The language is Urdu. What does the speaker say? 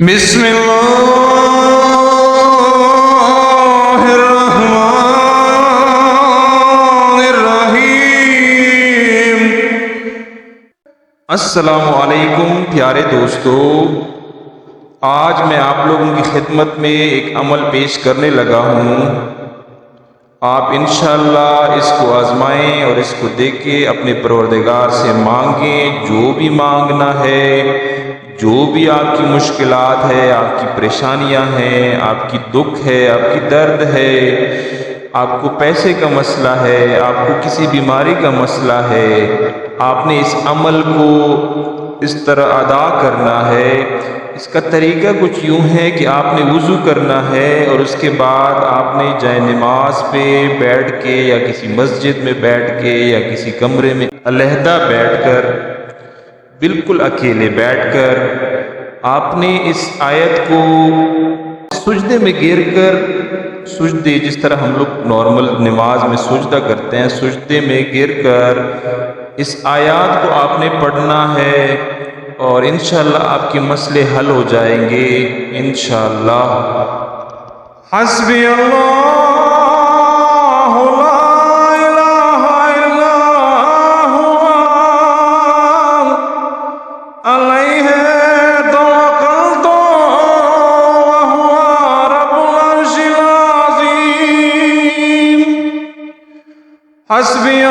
بسم اللہ الرحمن الرحیم۔ السلام علیکم پیارے دوستو، آج میں آپ لوگوں کی خدمت میں ایک عمل پیش کرنے لگا ہوں۔ آپ انشاءاللہ اس کو آزمائیں اور اس کو دیکھ کے اپنے پروردگار سے مانگیں، جو بھی مانگنا ہے، جو بھی آپ کی مشکلات ہے، آپ کی پریشانیاں ہیں، آپ کی دکھ ہے، آپ کی درد ہے، آپ کو پیسے کا مسئلہ ہے، آپ کو کسی بیماری کا مسئلہ ہے، آپ نے اس عمل کو اس طرح ادا کرنا ہے۔ اس کا طریقہ کچھ یوں ہے کہ آپ نے وضو کرنا ہے اور اس کے بعد آپ نے جائے نماز پہ بیٹھ کے یا کسی مسجد میں بیٹھ کے یا کسی کمرے میں علیحدہ بیٹھ کر، بالکل اکیلے بیٹھ کر، آپ نے اس آیت کو سجدے میں گر کر، سجدے جس طرح ہم لوگ نارمل نماز میں سجدہ کرتے ہیں، سجدے میں گر کر اس آیات کو آپ نے پڑھنا ہے اور انشاءاللہ آپ کے مسئلے حل ہو جائیں گے انشاءاللہ۔ حسبی اللہ لا الہ الا هو علیہ توکلت وهو رب العرش العظیم۔ حسبی